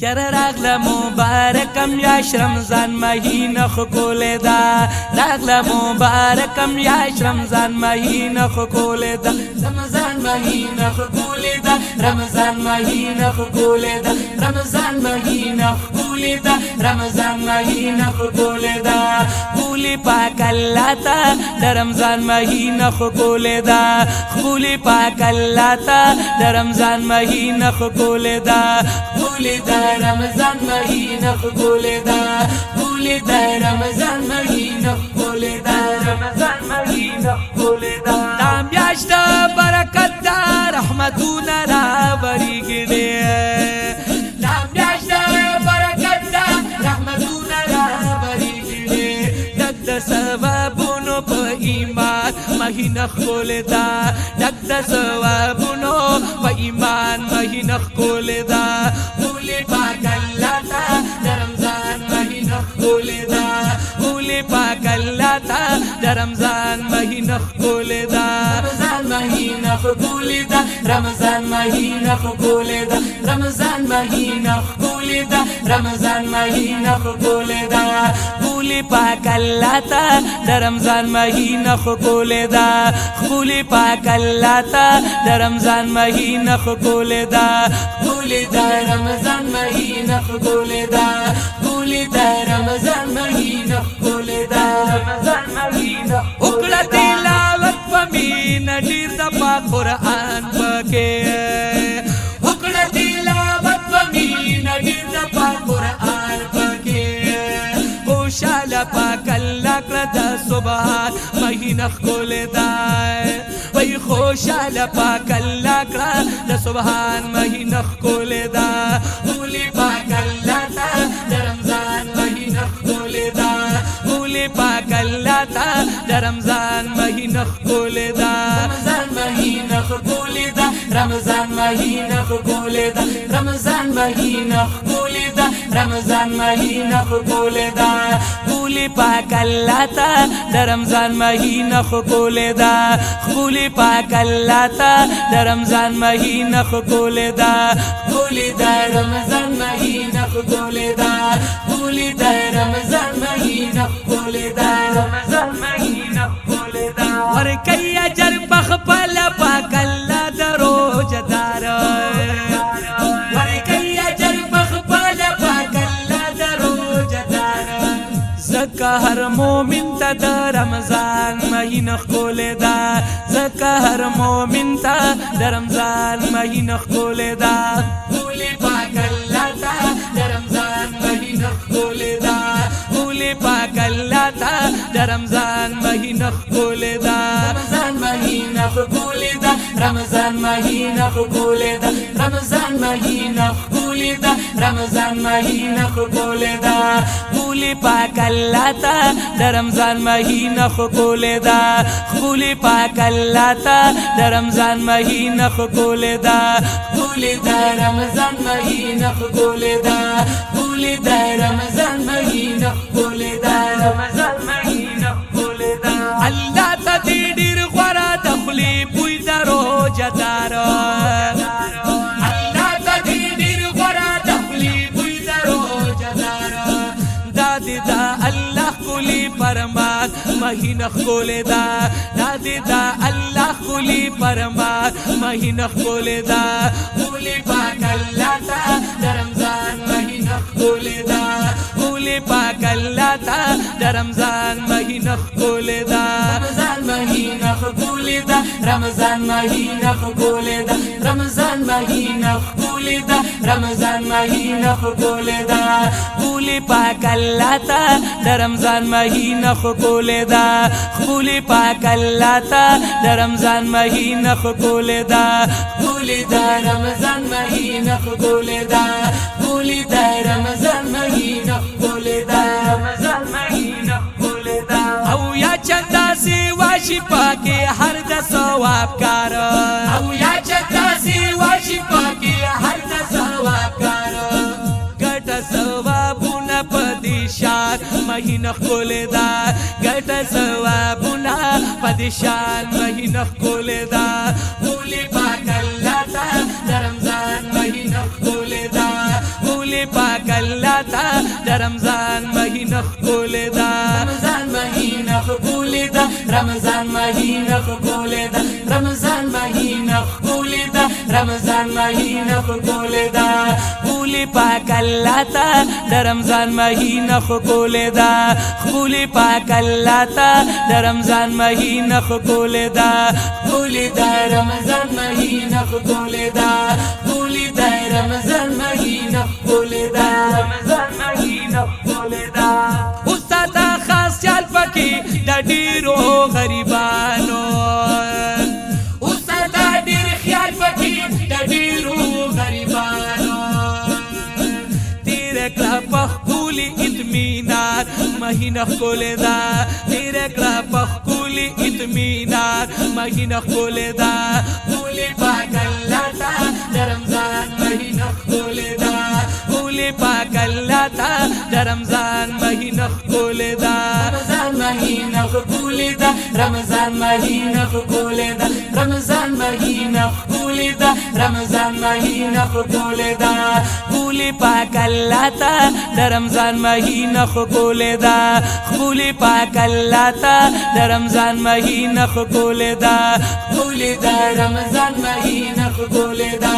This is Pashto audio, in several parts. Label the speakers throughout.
Speaker 1: چر راغله مبارکم یاش رمضان مهینه خکوله دا راغله مبارکم یاش رمضان مهینه خکوله دا رمضان مهینه خکوله دا رمضان مهینه خکوله دا رمضان مهینه خکوله دا رمضان مهینه خکوله دا خکولی پاک اللہ تا در رمضان مهینه خکوله دا خکولی پاک اللہ تا در رمضان مهینه خکوله دا خکولی دا رمضان مهینه خکوله دا خکولی دا رمضان مهینه خکوله دا رمضان مهینه خکوله دا دا میاشت برکت دا رحمتونه راوریږي دا میاشت برکت دا رحمتونه راوریږي د ثوابونو په ایمان مهینه خکوله دا د ثوابونو په ایمان مهینه خکوله دا خکولی پاک اللہ تا در رمضان مهینه خکوله دا خکولی پاک اللہ تا در رمضان مهینه خکوله دا رمضان مهینه خکوله دا رمضان مهینه خکوله دا رمضان مهینه خکوله دا رمضان مهینه خکوله دا خکولی پاک اللہ تا در رمضان مهینه خکوله دا خکولی پاک اللہ تا در رمضان مهینه خکوله دا خکولی دا رمضان مهینه خکوله دا خکولی دا رمضان مهینه خکوله دا رمضان مهینه وکړه تلاوت پمینه ډیر د پاک قرآن پکې وکړه تلاوت پمینه ډیر د پاک قرآن پکې خوشاله پاک الله کړه د سبحان مهینه خکوله دا وای خوشاله پاک الله کړه د سبحان مهینه خکوله دا خکولی پاک الله تا د رمضان مهینه خکوله دا خکولی پاک الله تا د رمضان مهینه خکوله دا رمضان مهینه خکوله دا رمضان مهینه خکوله دا رمضان مهینه خکوله دا رمضان مهینه خکوله دا خکولی پاک الله تا د رمضان مهینه خکوله دا خکولی پاک اللہ تا در رمضان مهینه خکوله دا خکولی دا رمضان مهینه خکوله دا خکولی دا رمضان مهینه خکوله دا رمضان مهینه خکوله دا ورکی اجر بخپل پاک اللہ دا روزه دار ورکی اجر بخپل پاک اللہ دا روزه دار زکا هر مومن تا دا رمضان مهینه خکوله دا زکا هر مومن تا دا رمضان مهینه خکوله دا خکولی پاک اللہ تا دا رمضان مهینه خکوله دا خکولی پاک اللہ تا دا رمضان مهینه خکوله دا رمضان مهینه خکوله دا رمضان مهینه خکوله دا رمضان مهینه خکوله دا رمضان مهینه خکوله دا خکولی پاک اللہ تا در رمضان مهینه خکوله دا خکولی پاک اللہ تا در رمضان مهینه خکوله دا خکولی دا رمضان مهینه خکوله دا خکولی دا رمضان مهینه خکوله دا رمضان مهینه خکوله دا اللہ تا دی ډیر غوړه د خولې بوی د روزه دار اللہ تا دی ډیر غوړه د خولې بوی د روزه دار دادی دا اللہ کلی پرمان مهینه خکوله دا دادی دا اللہ کلی پرمان مهینه خکوله دا خکولی پاک اللہ تا در رمضان مهینه خکوله دا خکولی پاک اللہ تا در رمضان مهینه خکوله دا رمضان مهینه خکوله دا رمضان مهینه خکوله دا رمضان مهینه خکوله دا رمضان مهینه خکوله دا خکولی پاک اللہ تا در رمضان مهینه خکوله دا خکولی پاک اللہ تا در رمضان مهینه خکوله دا خکولی دا رمضان مهینه خکوله دا خکولی دا رمضان مهینه خکوله دا رمضان مهینه خکوله دا او یا چندا سی واشی پاکی هر د ثواب کار او یا چندا سی واشی پاکی هر د ثواب کار ګټ ثوابونه پدیشان مهینه خکوله دا ګټ ثوابونه پدیشان مهینه خکوله دا خکولی پاک اللہ تا در رمضان مهینه خکوله دا خکولی پاک اللہ تا دا رمضان مہینہ خکولی دا رمضان مہینہ خکولی دا رمضان مہینہ خکولی دا رمضان مہینہ خکولی دا رمضان مہینہ خکولی دا خکولی پاک اللہ تا دا رمضان مہینہ خکولی دا خکولی پاک اللہ تا دا رمضان مہینہ خکولی دا خکولی دا رمضان مہینہ خکولی دا خکولی دا رمضان مہینہ خکولی دا رمضان مہینہ خکولی دا استادا خاص چال پکی دا ډیرو غریبانو استادا ډیر خیال پکی دا ډیرو غریبانو تیرے کلا پخکولی اطمینان مہینہ خکولی دا تیرے کلا پخکولی اطمینان مہینہ خکولی دا خکولی پاک اللہ تا دا رمضان مہینہ خکولی دا خکولی پاک اللہ تا دا رمضان مہینہ خکولی دا رمضان مہینہ خکولی دا رمضان مہینہ خکولی دا رمضان مہینہ خکولی دا رمضان مہینہ خکولی دا خکولی پاک اللہ تا دا رمضان مہینہ خکولی دا خکولی پاک اللہ تا دا رمضان مہینہ خکولی دا خکولی دا رمضان مہینہ خکولی دا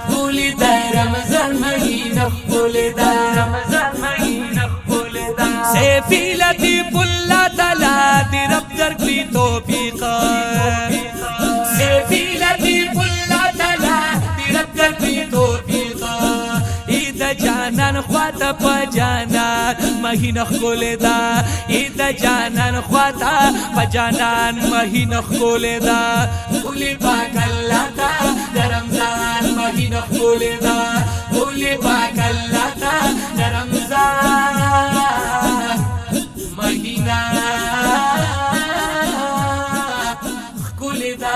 Speaker 1: خکولی دا رمضان مہینہ خکولی دا رمضان مہینہ خکولی دا سیفی لطیف اللہ تعالی دی رب در کلی توفیقا سیفی لطیف اللہ تعالی دی رب در کلی توفیقا اید جانان خواتا پا جانان مہینہ خکولی دا اید جانان خواتا پا جانان مہینہ خکولی دا خکولی پاک اللہ تا دا رمضان مہینہ خکولی دا خکولی پاک اللہ تا دا رمضان مہینہ خکولی دا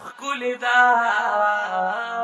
Speaker 1: خکولی دا